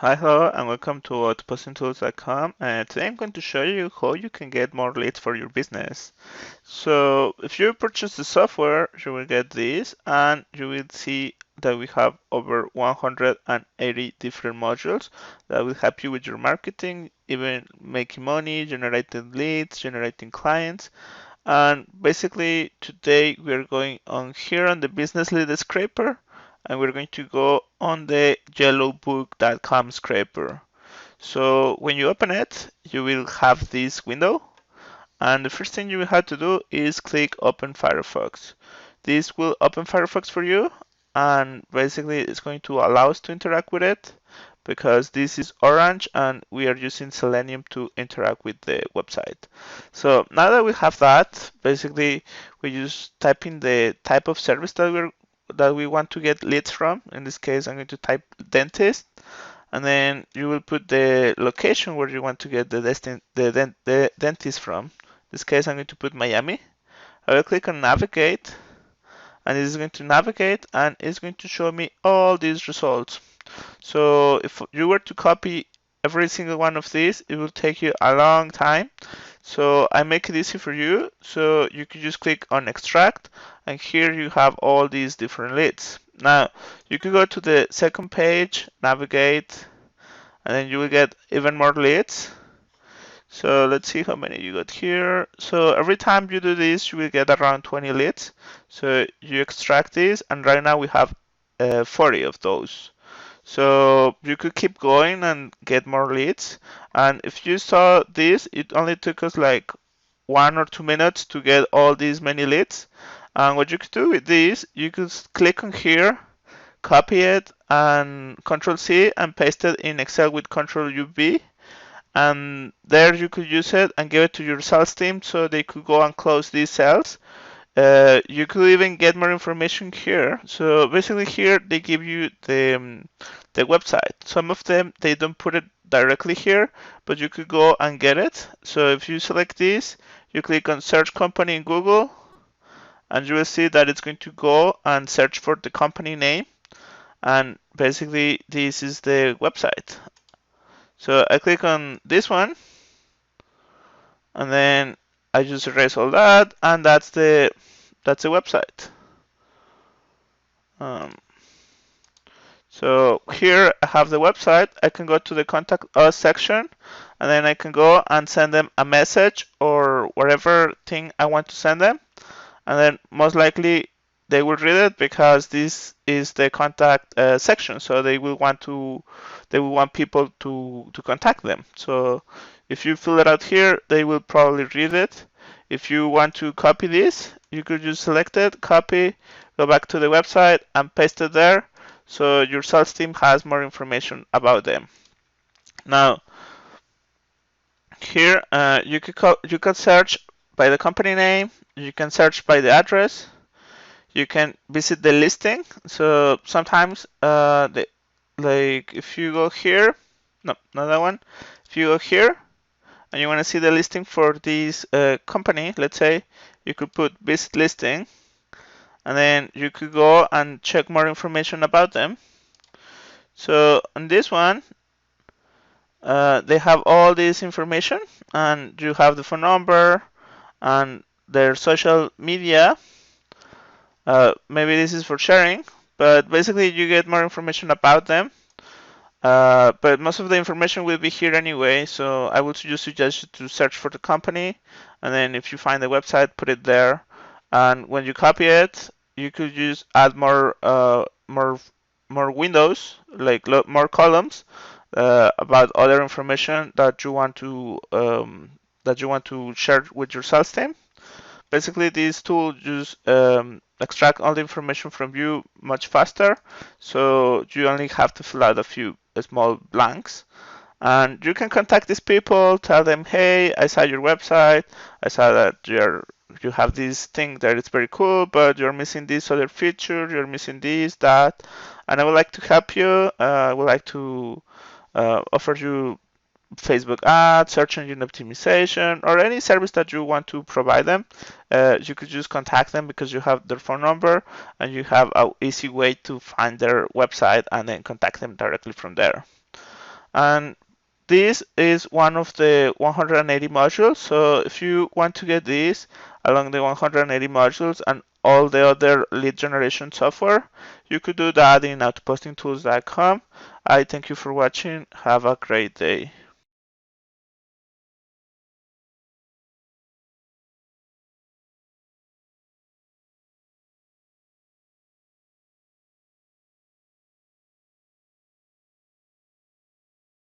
Hi, hello, and welcome to autopostingtools.com. And today I'm going to show you how you can get more leads for your business. So, if you purchase the software, you will get this, and you will see that we have over 180 different modules that will help you with your marketing, even making money, generating leads, generating clients. And basically, today we're going on here on the business lead scraper, and we're going to go on the yellowbook.com scraper. So when you open it, you will have this window, and the first thing you will have to do is click Open Firefox. This will open Firefox for you, and basically it's going to allow us to interact with it because this is orange and we are using Selenium to interact with the website. So now that we have that, basically we just type in the type of service that we want to get leads from. In this case, I'm going to type dentist, and then you will put the location where you want to get the dentist from. In this case, I'm going to put Miami. I will click on navigate, and it is going to navigate and it's going to show me all these results. So if you were to copy every single one of these, it will take you a long time. So I make it easy for you. So you can just click on extract, and here you have all these different leads. Now you can go to the second page, navigate, and then you will get even more leads. So let's see how many you got here. So every time you do this, you will get around 20 leads. So you extract this, and right now we have 40 of those. So you could keep going and get more leads. And if you saw this, it only took us like 1 or 2 minutes to get all these many leads. And what you could do with this, you could click on here, copy it, and Control C and paste it in Excel with Control UV. And there you could use it and give it to your sales team so they could go and close these sales. You could even get more information here. So basically here they give you the website. Some of them they don't put it directly here, but you could go and get it. So if you select this, you click on search company in Google, and you will see that it's going to go and search for the company name. And basically this is the website. So I click on this one, and then I just erase all that, and that's the website. Um, so here I have the website. I can go to the contact us section, and then I can go and send them a message or whatever thing I want to send them, and then most likely they will read it because this is the contact section. So they will want people to contact them. So if you fill it out here, they will probably read it. If you want to copy this, you could just select it, copy, go back to the website and paste it there. So your sales team has more information about them. Now, here you could search by the company name, you can search by the address, you can visit the listing. So sometimes, like if you go here, no, not that one. If you go here and you want to see the listing for this company, let's say, you could put visit listing, and then you could go and check more information about them. So on this one, they have all this information, and you have the phone number and their social media. Maybe this is for sharing, but basically you get more information about them. But most of the information will be here anyway, so I would just suggest you to search for the company, and then if you find the website, put it there. And when you copy it, you could just add more windows, like more columns about other information that you want to share with your sales team. Basically, this tool just extract all the information from you much faster, so you only have to fill out a few small blanks. And you can contact these people, tell them, hey, I saw your website, I saw that you have this thing that is very cool, but you're missing this other feature, you're missing this, that, and I would like to help you. I would like to offer you Facebook ads, search engine optimization, or any service that you want to provide them. You could just contact them because you have their phone number and you have an easy way to find their website and then contact them directly from there. And this is one of the 180 modules. So if you want to get this along the 180 modules and all the other lead generation software, you could do that in autopostingtools.com. I thank you for watching. Have a great day.